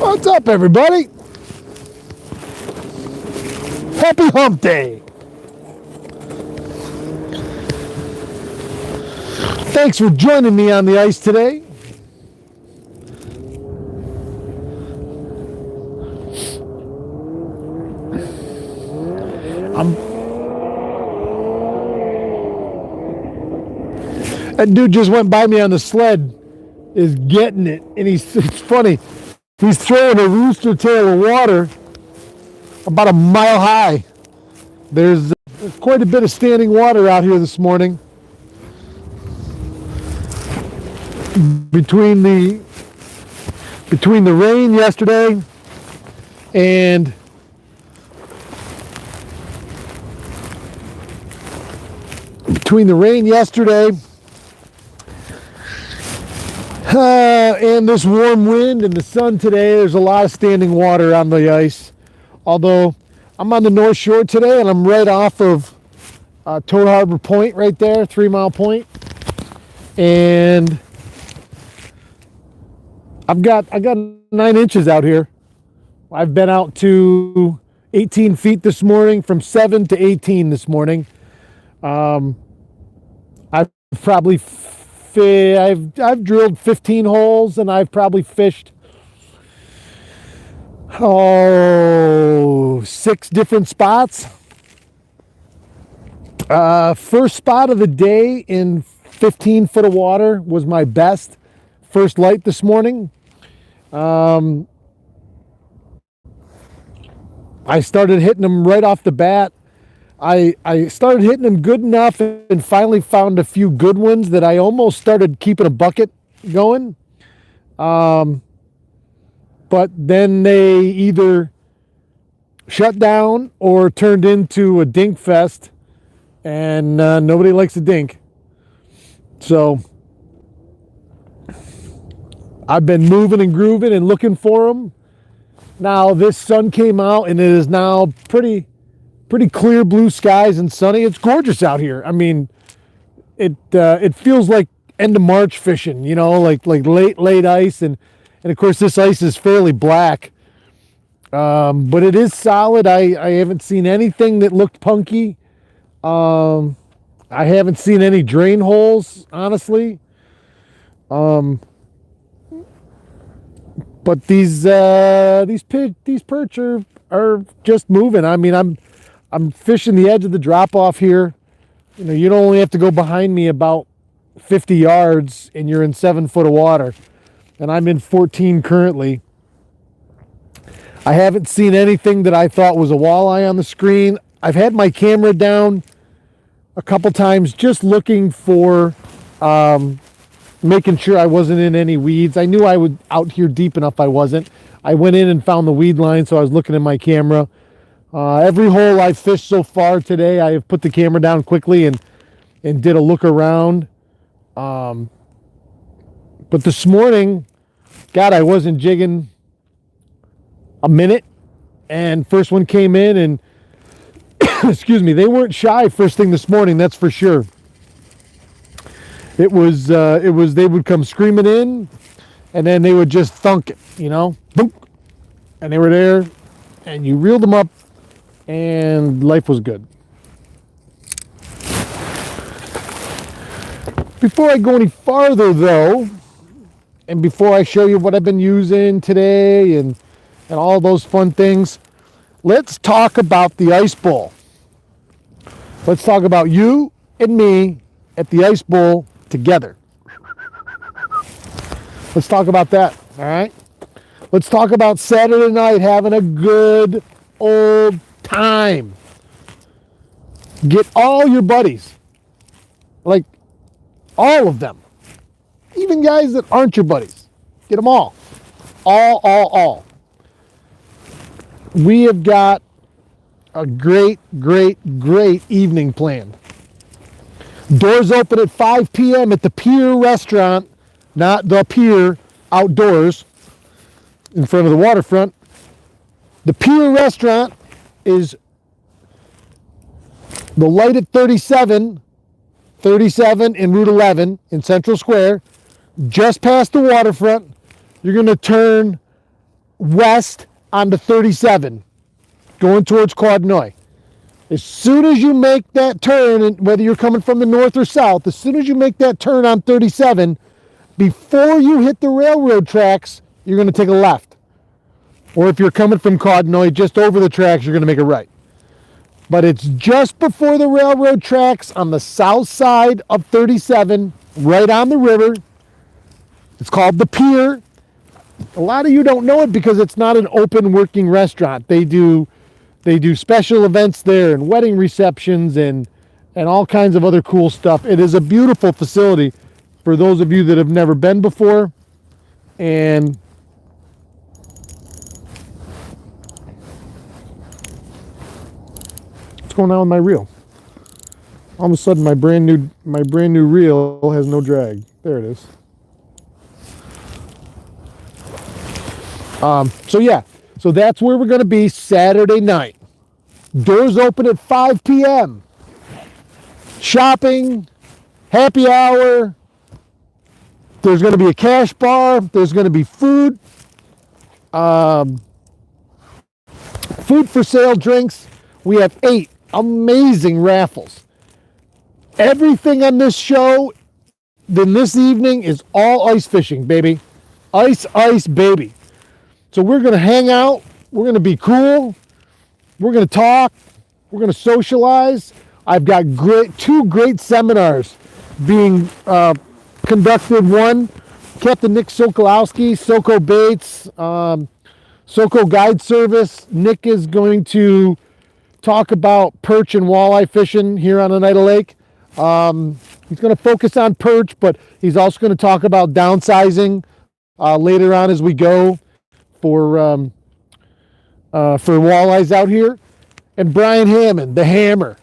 What's up, everybody? Happy Hump Day. Thanks for joining me on the ice today. That dude just went by me on the sled, is getting it, and it's funny. He's throwing a rooster tail of water about a mile high. There's quite a bit of standing water out here this morning. Between the rain yesterday and and this warm wind and the sun today, there's a lot of standing water on the ice. Although I'm on the North Shore today and I'm right off of Toad Harbor Point right there, 3 Mile Point. And I got 9 inches out here. I've been out to 18 feet this morning, from 7 to 18 this morning. I've drilled 15 holes and I've probably fished 6 different spots. First spot of the day in 15 foot of water was my best. First light this morning. I started hitting them right off the bat. I started hitting them good enough and finally found a few good ones that I almost started keeping a bucket going. But then they either shut down or turned into a dink fest, and nobody likes a dink. So I've been moving and grooving and looking for them. Now this sun came out and it is now pretty clear blue skies and sunny. It's gorgeous out here. I mean, it feels like end of March fishing, you know, like late ice, and of course this ice is fairly black. But it is solid. I haven't seen anything that looked punky. I haven't seen any drain holes, honestly. But these perch are just moving. I mean, I'm fishing the edge of the drop off here. You know, you don't only have to go behind me about 50 yards and you're in 7 foot of water. And I'm in 14 currently. I haven't seen anything that I thought was a walleye on the screen. I've had my camera down a couple times just looking for, making sure I wasn't in any weeds. I knew I would out here deep enough I wasn't. I went in and found the weed line, so I was looking at my camera. Every hole I've fished so far today, I have put the camera down quickly and did a look around. But this morning, God, I wasn't jigging a minute, and first one came in and excuse me, they weren't shy first thing this morning, that's for sure. It was they would come screaming in and then they would just thunk it, you know, boom, and they were there and you reeled them up and life was good. Before I go any farther though, and before I show you what I've been using today and all those fun things, let's talk about the ice bowl. Let's talk about you and me at the ice bowl together. Let's talk about that, all right? Let's talk about Saturday night having a good old time. Get all your buddies, like all of them, even guys that aren't your buddies. Get them all. All. We have got a great evening planned. Doors open at 5 p.m. at the Pier Restaurant, not the Pier, outdoors in front of the waterfront. The Pier Restaurant is the light at 37 and Route 11 in Central Square, just past the waterfront. You're going to turn west onto 37, going towards Quadnoy. As soon as you make that turn, and whether you're coming from the north or south, as soon as you make that turn on 37, before you hit the railroad tracks, you're going to take a left. Or if you're coming from Quadnoy, just over the tracks, you're going to make a right. But it's just before the railroad tracks on the south side of 37, right on the river. It's called the Pier. A lot of you don't know it because it's not an open working restaurant. They do special events there and wedding receptions and all kinds of other cool stuff. It is a beautiful facility for those of you that have never been before. And what's going on with my reel? All of a sudden my brand new reel has no drag. There it is. So yeah, so that's where we're going to be Saturday night. Doors open at 5 p.m. Shopping, happy hour. There's going to be a cash bar. There's going to be food. Food for sale, drinks. We have 8 amazing raffles. Everything on this show then this evening is all ice fishing, baby. Ice, baby. So we're going to hang out. We're going to be cool. We're going to talk. We're going to socialize. I've got 2 great seminars being conducted. One, Captain Nick Sokolowski, Soko Baits, Soko Guide Service. Nick is going to talk about perch and walleye fishing here on Oneida Lake. He's going to focus on perch, but he's also going to talk about downsizing later on as we go for walleyes out here. And Brian Hammond, the Hammer,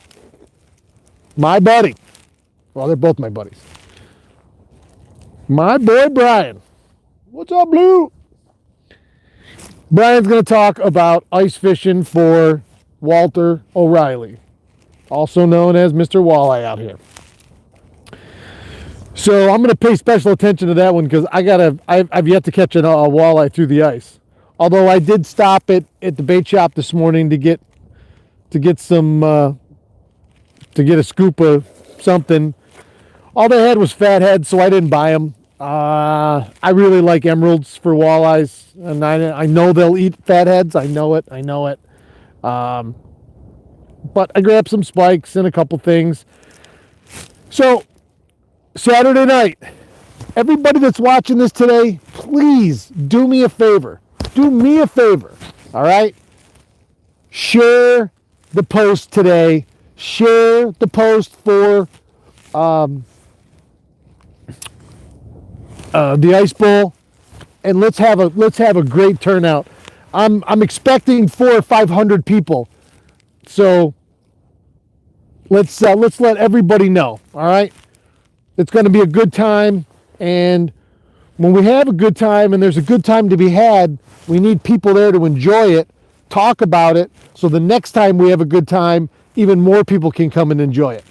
my buddy. Well, they're both my buddies. My boy Brian. What's up, Blue? Brian's going to talk about ice fishing for Walter O'Reilly, also known as Mr. Walleye out here. So I'm going to pay special attention to that one because I've yet to catch a walleye through the ice. Although I did stop at the bait shop this morning to get a scoop of something. All they had was fatheads, so I didn't buy them. I really like emeralds for walleyes, and I know they'll eat fatheads. I know it. But I grabbed some spikes and a couple things. So Saturday night, everybody that's watching this today, please do me a favor. Do me a favor, all right? Share the post today. Share the post for the Ice Bowl, and let's have a great turnout. I'm expecting 400 or 500 people, so let's let everybody know. All right, it's going to be a good time, and when we have a good time and there's a good time to be had, we need people there to enjoy it, talk about it, so the next time we have a good time, even more people can come and enjoy it.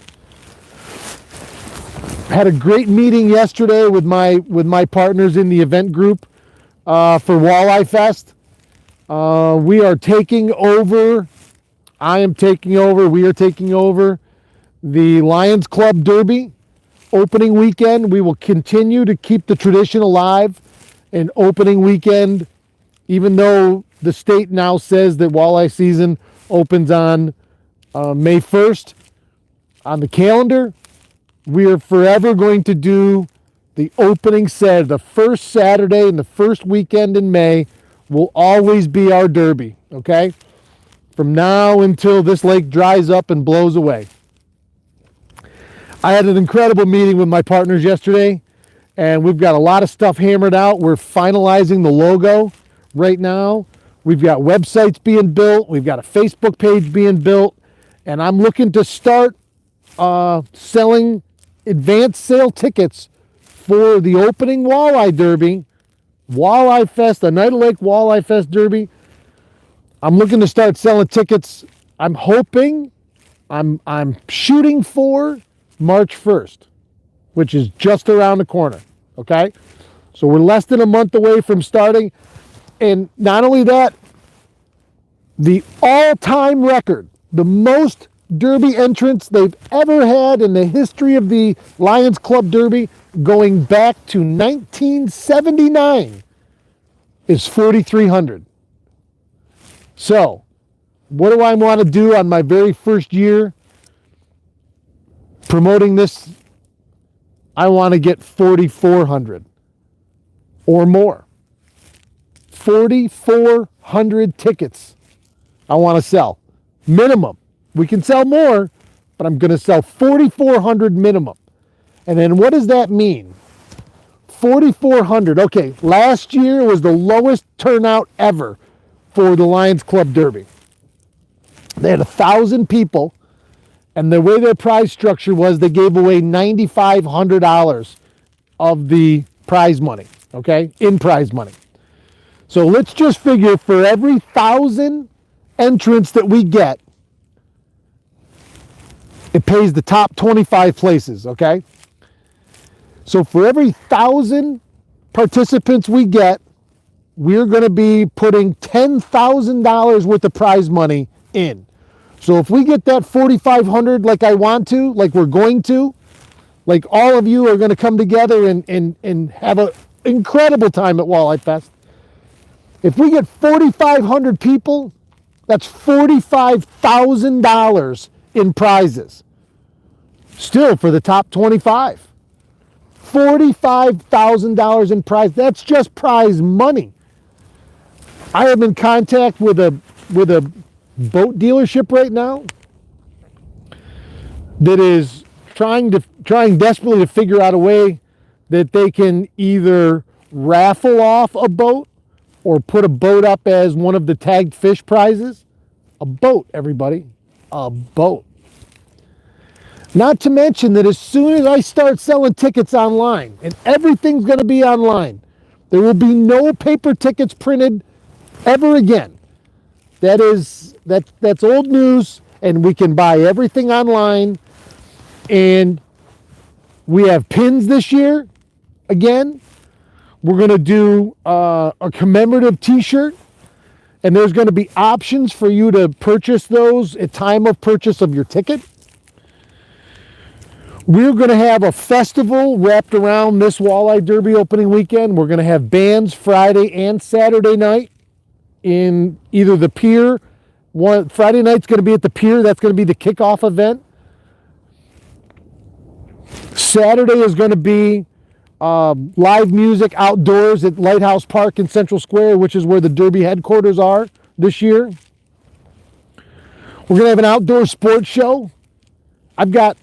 Had a great meeting yesterday with my partners in the event group for Walleye Fest. We are taking over. I am taking over. We are taking over the Lions Club Derby opening weekend. We will continue to keep the tradition alive. And opening weekend, even though the state now says that walleye season opens on May 1st on the calendar, we are forever going to do the opening Saturday. The first Saturday and the first weekend in May will always be our derby, okay? From now until this lake dries up and blows away. I had an incredible meeting with my partners yesterday, and we've got a lot of stuff hammered out. We're finalizing the logo right now. We've got websites being built. We've got a Facebook page being built, and I'm looking to start selling advanced sale tickets for the opening Walleye Derby, Walleye Fest, the Oneida Lake Walleye Fest Derby. I'm looking to start selling tickets. I'm hoping, I'm shooting for March 1st, which is just around the corner, okay? So we're less than a month away from starting. And not only that, the all-time record, the most Derby entrants they've ever had in the history of the Lions Club Derby, going back to 1979, is 4,300. So, what do I want to do on my very first year promoting this? I want to get 4,400 or more. 4,400 tickets I want to sell. Minimum. We can sell more, but I'm going to sell 4,400 minimum. And then what does that mean? 4,400. Okay, last year was the lowest turnout ever for the Lions Club Derby. They had 1,000 people, and the way their prize structure was, they gave away $9,500 of the prize money, okay, in prize money. So let's just figure for every 1,000 entrants that we get, it pays the top 25 places, okay? So for every 1,000 participants we get, we're going to be putting $10,000 worth of prize money in. So if we get that 4,500 like I want to, like we're going to, like all of you are going to come together and have an incredible time at Walleye Fest. If we get 4,500 people, that's $45,000 in prizes. Still for the top 25. $45,000 in prize. That's just prize money. I am in contact with a boat dealership right now that is trying desperately to figure out a way that they can either raffle off a boat or put a boat up as one of the tagged fish prizes. A boat, everybody. A boat. Not to mention that as soon as I start selling tickets online, and everything's going to be online, there will be no paper tickets printed ever again. That's old news, and we can buy everything online. And we have pins this year again. We're going to do a commemorative t-shirt, and there's going to be options for you to purchase those at time of purchase of your ticket. We're going to have a festival wrapped around this Walleye Derby opening weekend. We're going to have bands Friday and Saturday night in either the pier. Friday night's going to be at the pier. That's going to be the kickoff event. Saturday is going to be live music outdoors at Lighthouse Park in Central Square, which is where the Derby headquarters are this year. We're going to have an outdoor sports show. I've got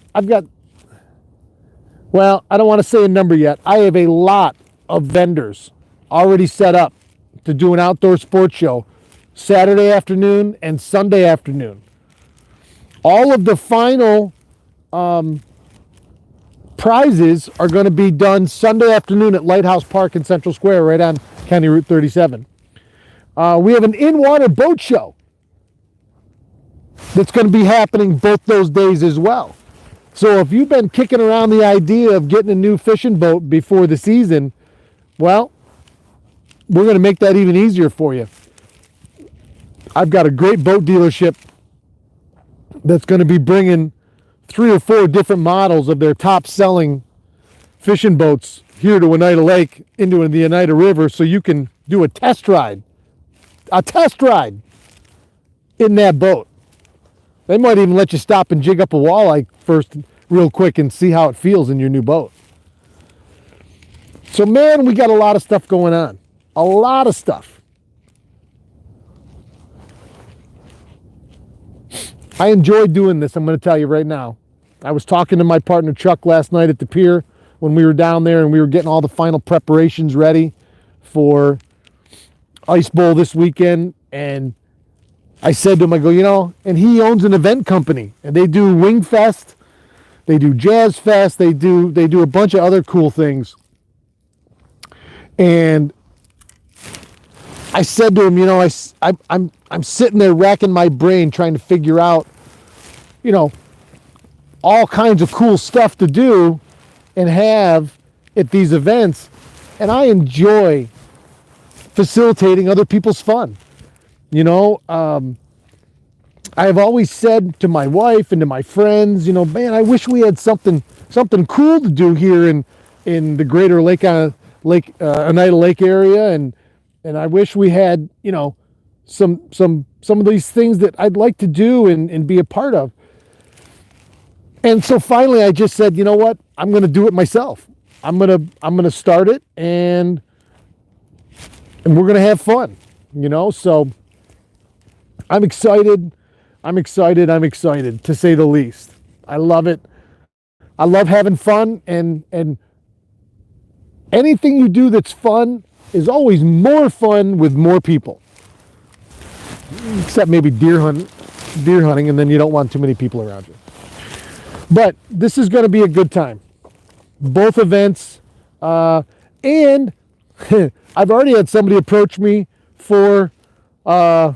well, I don't want to say a number yet. I have a lot of vendors already set up to do an outdoor sports show Saturday afternoon and Sunday afternoon. All of the final prizes are going to be done Sunday afternoon at Lighthouse Park in Central Square, right on County Route 37. We have an in-water boat show that's going to be happening both those days as well. So if you've been kicking around the idea of getting a new fishing boat before the season, well, we're going to make that even easier for you. I've got a great boat dealership that's going to be bringing 3 or 4 different models of their top selling fishing boats here to Oneida Lake into the Oneida River, so you can do a test ride in that boat. They might even let you stop and jig up a walleye first real quick and see how it feels in your new boat. So man, we got a lot of stuff going on. A lot of stuff. I enjoy doing this, I'm going to tell you right now. I was talking to my partner Chuck last night at the pier when we were down there, and we were getting all the final preparations ready for Ice Bowl this weekend. And I said to him, I go, and he owns an event company, and they do Wing Fest, they do Jazz Fest, they do a bunch of other cool things. And I said to him, I'm sitting there racking my brain trying to figure out, all kinds of cool stuff to do and have at these events. And I enjoy facilitating other people's fun. You know, I've always said to my wife and to my friends, you know, man, I wish we had something cool to do here in the greater Oneida Lake area, and I wish we had, you know, some of these things that I'd like to do and be a part of. And so finally I just said, you know what, I'm going to do it myself. I'm going to start it, and we're going to have fun, you know? So I'm excited to say the least. I love it. I love having fun, and anything you do that's fun is always more fun with more people. Except maybe deer hunting, and then you don't want too many people around you. But this is going to be a good time. Both events, and I've already had somebody approach me for a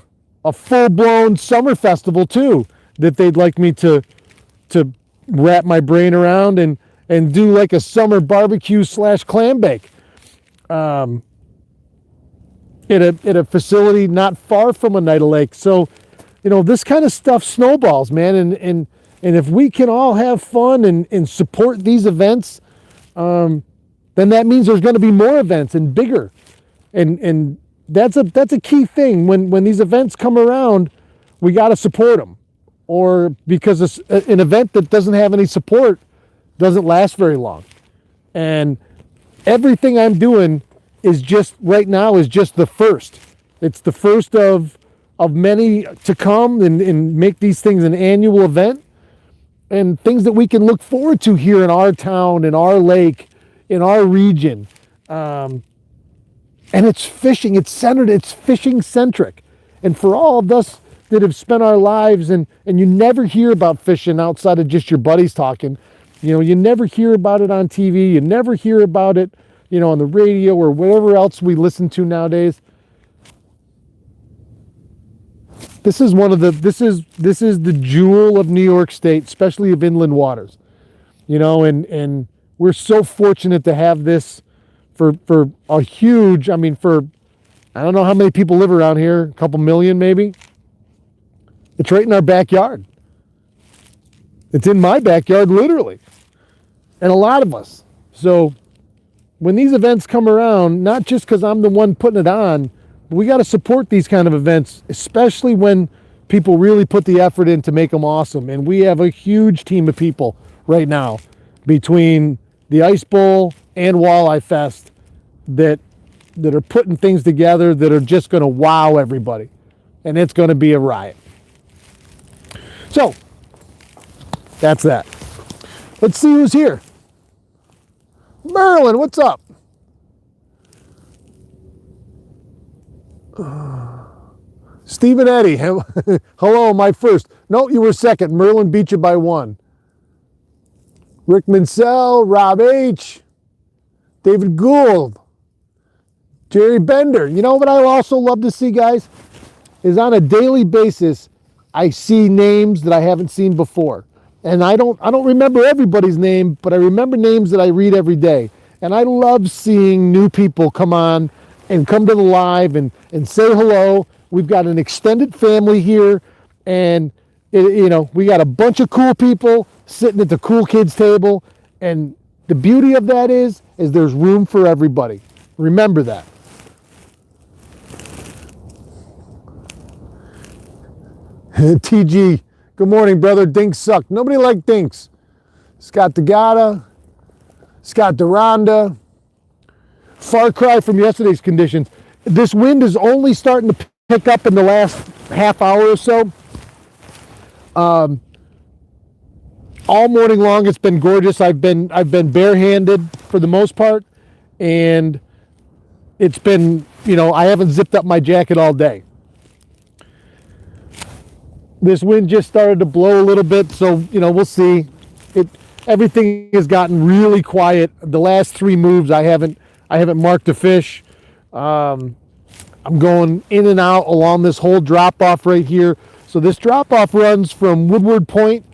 full-blown summer festival too, that they'd like me to wrap my brain around and do like a summer barbecue / clam bake at a facility not far from Oneida Lake. So, you know, this kind of stuff snowballs, man, and if we can all have fun and support these events, then that means there's going to be more events and bigger, and that's a key thing. When these events come around, we got to support them, or because an event that doesn't have any support doesn't last very long. And everything I'm doing is just right now is just the first. It's the first of many to come, and make these things an annual event, and things that we can look forward to here in our town, in our lake, in our region. And it's fishing. It's fishing centric. And for all of us that have spent our lives, and you never hear about fishing outside of just your buddies talking. You know, you never hear about it on TV. You never hear about it, you know, on the radio or whatever else we listen to nowadays. This is the jewel of New York State, especially of inland waters. You know, and we're so fortunate to have this for a huge, I mean, I don't know how many people live around here, a couple million maybe. It's right in our backyard. It's in my backyard, literally. And a lot of us. So when these events come around, not just because I'm the one putting it on, but we got to support these kind of events, especially when people really put the effort in to make them awesome. And we have a huge team of people right now between the Ice Bowl and Walleye Fest that are putting things together that are just going to wow everybody. And it's going to be a riot. So, that's that. Let's see who's here. Merlin, what's up? Stephen Eddy, hello, my first. No, you were second. Merlin beat you by 1. Rick Mansell, Rob H., David Gould, Jerry Bender. You know what I also love to see, guys, is on a daily basis, I see names that I haven't seen before. And I don't remember everybody's name, but I remember names that I read every day. And I love seeing new people come on and come to the live and say hello. We've got an extended family here, and you know, we got a bunch of cool people sitting at the cool kids table, and the beauty of that is there's room for everybody. Remember that. TG, good morning, brother. Dinks suck. Nobody liked Dinks. Scott DeGata, Scott Duranda. Far cry from yesterday's conditions. This wind is only starting to pick up in the last half hour or so. All morning long, it's been gorgeous. I've been barehanded for the most part, and it's been, you know, I haven't zipped up my jacket all day. This wind just started to blow a little bit, so, you know, we'll see. Everything has gotten really quiet. The last 3 moves, I haven't marked a fish. I'm going in and out along this whole drop-off right here. So this drop-off runs from Woodward Point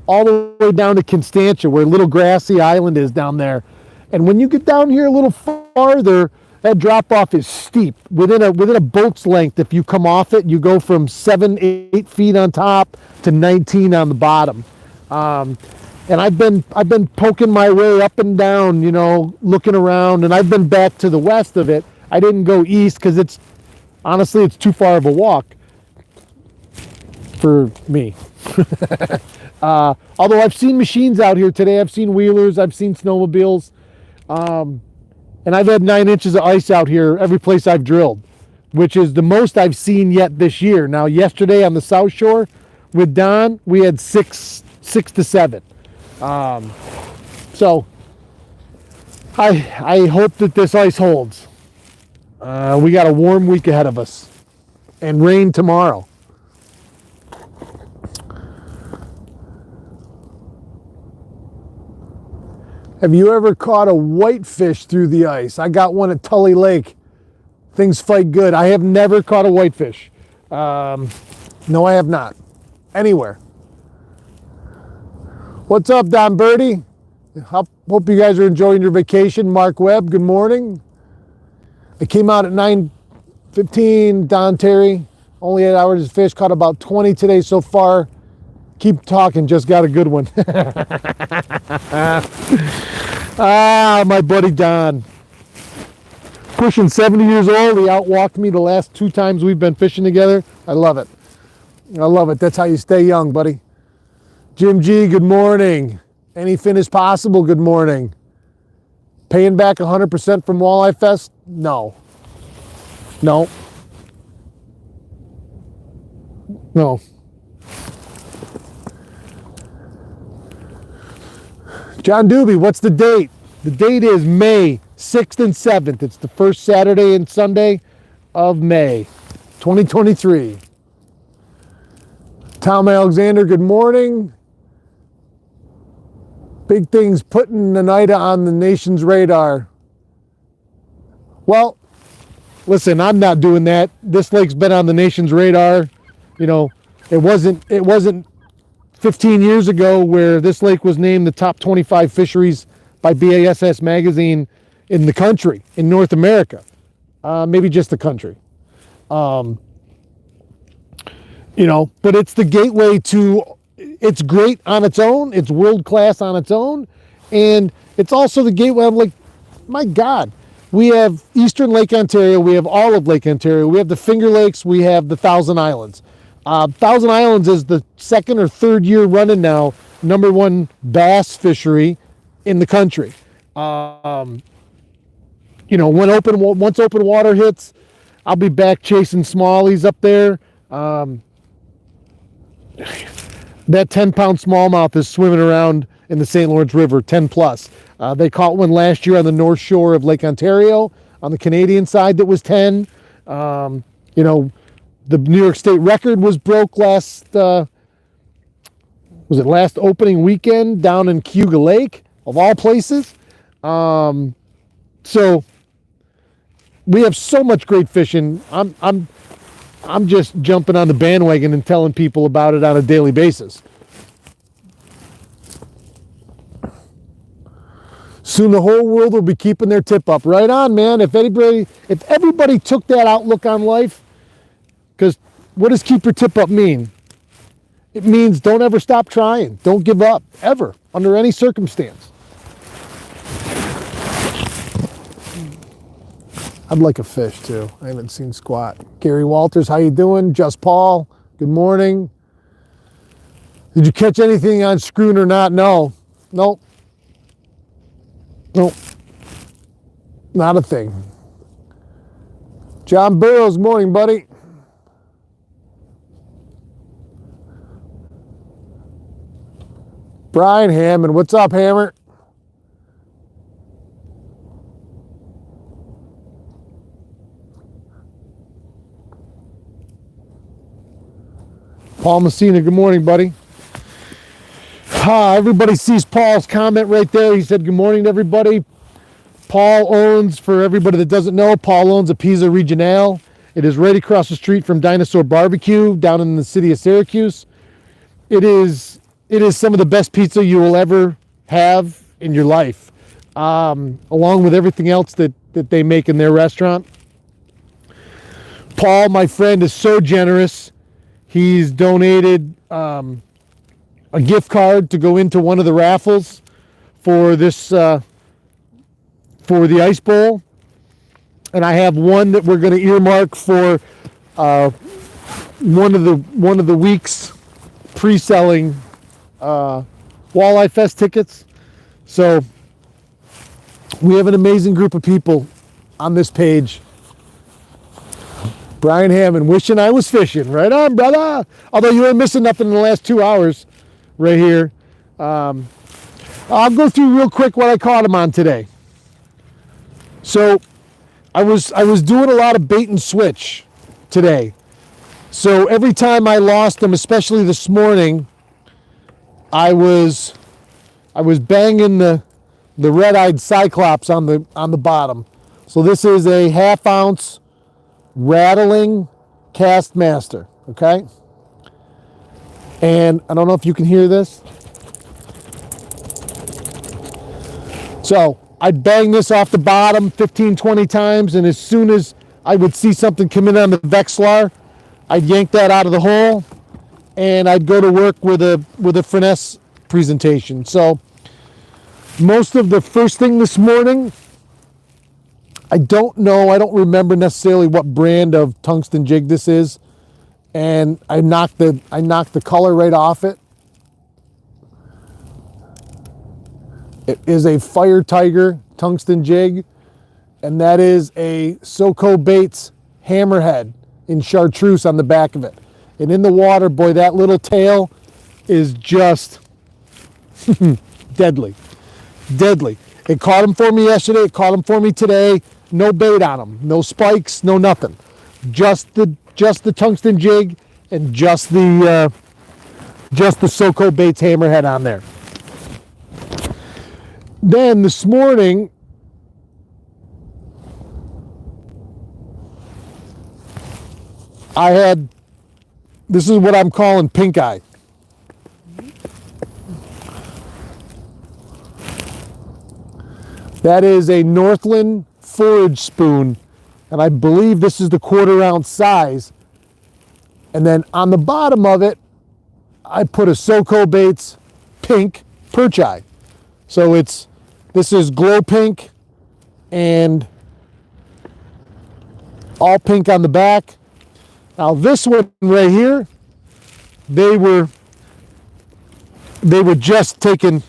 all the way down to Constantia, where Little Grassy Island is down there. And when you get down here a little farther, that drop off is steep. Within a boat's length, if you come off it, you go from 7-8 feet on top to 19 on the bottom. And I've been poking my way up and down, you know, looking around, and I've been back to the west of it. I didn't go east because honestly it's too far of a walk for me. Although I've seen machines out here today. I've seen wheelers, I've seen snowmobiles, and I've had 9 inches of ice out here every place I've drilled, which is the most I've seen yet this year. Now, yesterday on the South Shore with Don, we had 6 to 7. So I hope that this ice holds. We got a warm week ahead of us and rain tomorrow. Have you ever caught a whitefish through the ice? I got one at Tully Lake. Things fight good. I have never caught a whitefish. No, I have not. Anywhere. What's up, Don Birdie? Hope you guys are enjoying your vacation. Mark Webb, good morning. I came out at 9:15. Don Terry, only 8 hours of fish. Caught about 20 today so far. Keep talking, just got a good one. My buddy Don. Pushing 70 years old. He outwalked me the last 2 times we've been fishing together. I love it. I love it. That's how you stay young, buddy. Jim G, good morning. Any finish possible? Good morning. Paying back 100% from Walleye Fest? No. No. No. John Doobie, what's the date? The date is May 6th and 7th. It's the first Saturday and Sunday of May 2023. Tom Alexander, good morning. Big things putting Oneida on the nation's radar. Well, listen, I'm not doing that. This lake's been on the nation's radar. You know, it wasn't 15 years ago where this lake was named the top 25 fisheries by BASS magazine in the country, in North America. Maybe just the country. You know, but it's the gateway to, it's great on its own. It's world class on its own. And it's also the gateway. I'm like, my God, we have Eastern Lake Ontario. We have all of Lake Ontario. We have the Finger Lakes. We have the Thousand Islands. Thousand Islands is the 2nd or 3rd year running now, #1 bass fishery in the country. You know, once open water hits, I'll be back chasing smallies up there. That 10-pound smallmouth is swimming around in the St. Lawrence River, 10 plus. They caught one last year on the north shore of Lake Ontario, on the Canadian side that was 10. You know, the New York State record was broke last opening weekend down in Cayuga Lake, of all places. So we have so much great fishing. I'm just jumping on the bandwagon and telling people about it on a daily basis. Soon the whole world will be keeping their tip up. Right on, man. If everybody took that outlook on life, because what does keep your tip up mean? It means don't ever stop trying. Don't give up, ever, under any circumstance. I'd like a fish too. I haven't seen squat. Gary Walters, how you doing? Just Paul, good morning. Did you catch anything on Schroon or not? No. Nope. Nope. Not a thing. John Burrows, morning, buddy. Brian Hammond, what's up, Hammer? Paul Messina, good morning, buddy. Everybody sees Paul's comment right there. He said, good morning to everybody. Paul owns, for everybody that doesn't know, Paul owns a Pizza Regionale. It is right across the street from Dinosaur Barbecue down in the city of Syracuse. It is some of the best pizza you will ever have in your life, along with everything else that that they make in their restaurant. Paul, my friend, is so generous. He's donated a gift card to go into one of the raffles for this for the Ice Bowl, and I have one that we're going to earmark for one of the week's pre-selling Walleye Fest tickets. So we have an amazing group of people on this page. Brian Hammond, wishing I was fishing. Right on, brother. Although you ain't missing nothing in the last 2 hours right here. I'll go through real quick what I caught him on today. So I was doing a lot of bait and switch today. So every time I lost them, especially this morning, I was banging the red-eyed cyclops on the bottom. So this is a 1/2 ounce rattling cast master, okay? And I don't know if you can hear this. So I'd bang this off the bottom 15, 20 times, and as soon as I would see something come in on the Vexilar, I'd yank that out of the hole, and I'd go to work with a finesse presentation. So most of the first thing this morning, I don't remember necessarily what brand of tungsten jig this is, and I knocked the color right off it. It is a Fire Tiger tungsten jig, and that is a Soco Baits hammerhead in chartreuse on the back of it. And in the water, boy, that little tail is just deadly. Deadly. It caught him for me yesterday, it caught him for me today. No bait on him, no spikes, no nothing. Just the tungsten jig and just the Soco Baits hammerhead on there. Then this morning, this is what I'm calling pink eye. That is a Northland forage spoon, and I believe this is the 1/4 ounce size. And then on the bottom of it, I put a Soco Baits pink perch eye. So this is glow pink and all pink on the back. Now this one right here, they were just taken.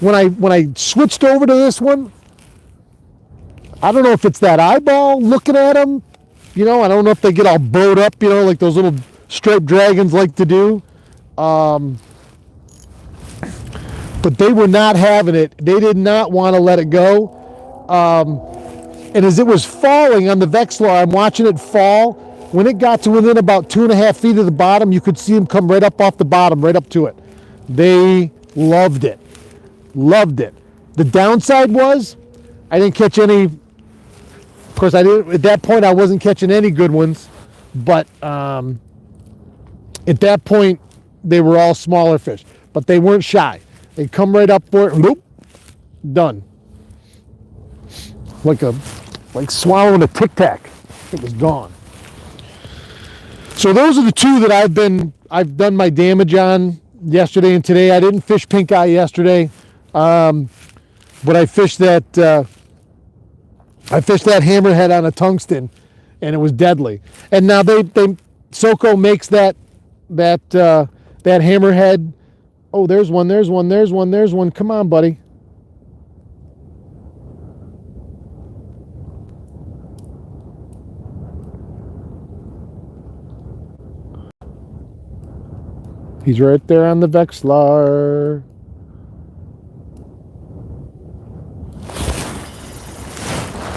When I switched over to this one, I don't know if it's that eyeball looking at them. You know, I don't know if they get all bowed up, you know, like those little striped dragons like to do. But they were not having it. They did not want to let it go. And as it was falling on the Vexilar, I'm watching it fall. When it got to within about 2.5 feet of the bottom, you could see them come right up off the bottom, right up to it. They loved it. Loved it. The downside was I didn't catch any. Of course, I didn't. At that point, I wasn't catching any good ones. But at that point, they were all smaller fish. But they weren't shy. They'd come right up for it. Nope. Done. Like swallowing a Tic Tac. It was gone. So those are the two that I've done my damage on yesterday and today. I didn't fish pink eye yesterday, but I fished that hammerhead on a tungsten, and it was deadly. And now they Soco makes that hammerhead. Oh, there's one. Come on, buddy. He's right there on the Vexilar.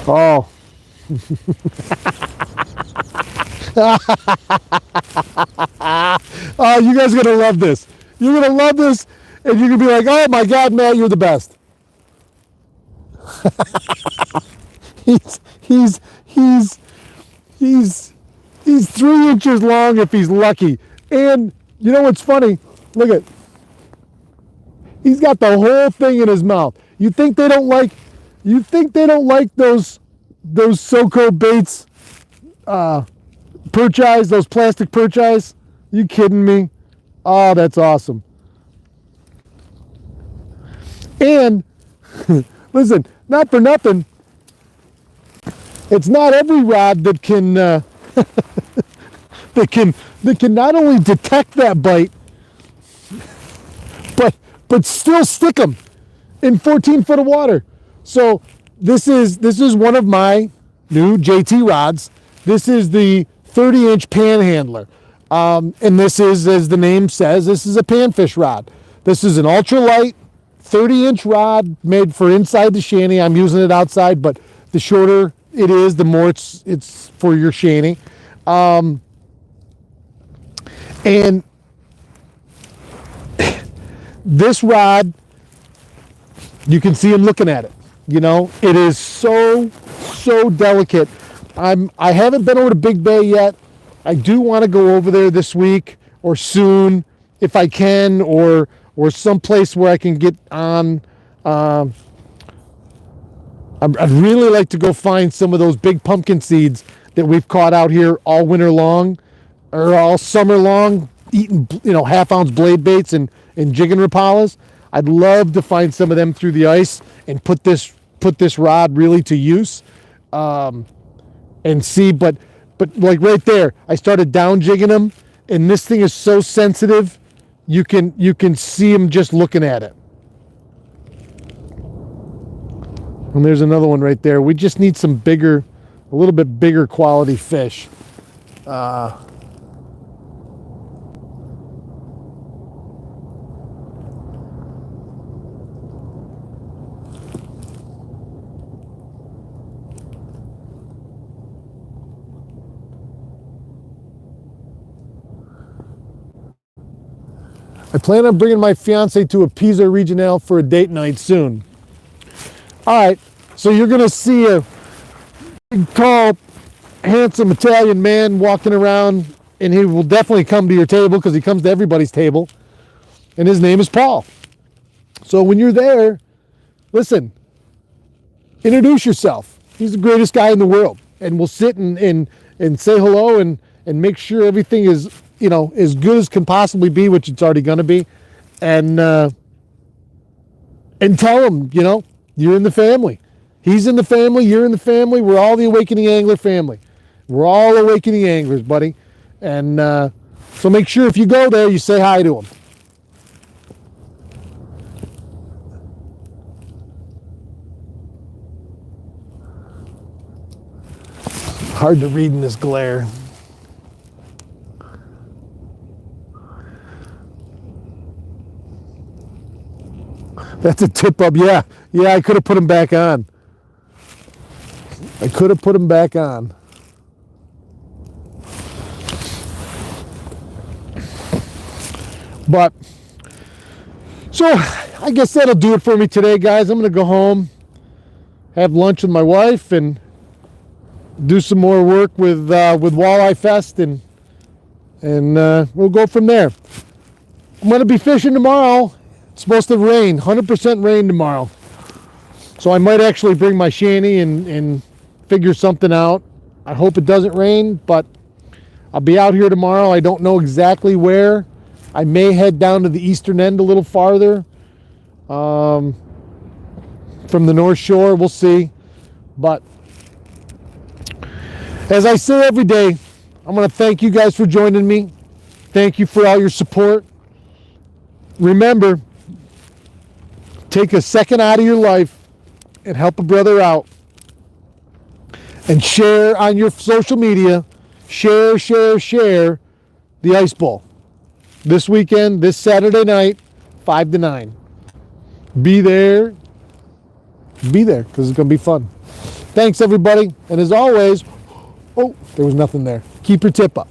Oh. Oh, you guys are going to love this. You're going to love this, and you're going to be like, oh my God, Matt, you're the best. He's 3 inches long if he's lucky. And you know what's funny? Look at, he's got the whole thing in his mouth. You think they don't like You think they don't like those SoCo baits, perch eyes, those plastic perch eyes? You kidding me? Oh, that's awesome. And listen, not for nothing, it's not every rod that can that can not only detect that bite, but still stick them in 14 foot of water. So this is one of my new JT rods. This is the 30-inch Panhandler. And this is, as the name says, this is a panfish rod. This is an ultralight 30-inch rod made for inside the shanty. I'm using it outside, but the shorter it is, the more it's for your shanty. And this rod, you can see him looking at it. You know, it is so delicate. I haven't been over to Big Bay yet. I do want to go over there this week or soon if I can, or someplace where I can get on. I'd really like to go find some of those big pumpkin seeds that we've caught out here all winter long or all summer long, eating, you know, half-ounce blade baits and jigging rapalas. I'd love to find some of them through the ice and put this rod really to use, and see. But like right there, I started down jigging them, and this thing is so sensitive, you can see him just looking at it. And there's another one right there. We just need some bigger, a little bit bigger quality fish. I plan on bringing my fiance to a Pisa Regionale for a date night soon. All right, so you're gonna see a big, tall, handsome Italian man walking around, and he will definitely come to your table because he comes to everybody's table, and his name is Paul. So when you're there, listen, introduce yourself. He's the greatest guy in the world, and we'll sit and say hello and make sure everything is, you know, as good as can possibly be, which it's already going to be, and tell him, you know, you're in the family. He's in the family. You're in the family. We're all the Awakening Angler family. We're all Awakening Anglers, buddy. And so make sure if you go there, you say hi to him. Hard to read in this glare. That's a tip up. Yeah, I could have put him back on. But, so I guess that'll do it for me today, guys. I'm going to go home, have lunch with my wife, and do some more work with Walleye Fest, and we'll go from there. I'm going to be fishing tomorrow. It's supposed to rain, 100% rain tomorrow. So I might actually bring my shanty and figure something out. I hope it doesn't rain, but I'll be out here tomorrow. I don't know exactly where. I may head down to the eastern end a little farther from the North Shore. We'll see. But as I say every day, I'm going to thank you guys for joining me. Thank you for all your support. Remember, take a second out of your life and help a brother out. And share on your social media. Share the Ice Bowl. This weekend, this Saturday night, 5 to 9. Be there because it's going to be fun. Thanks, everybody. And as always, oh, there was nothing there. Keep your tip up.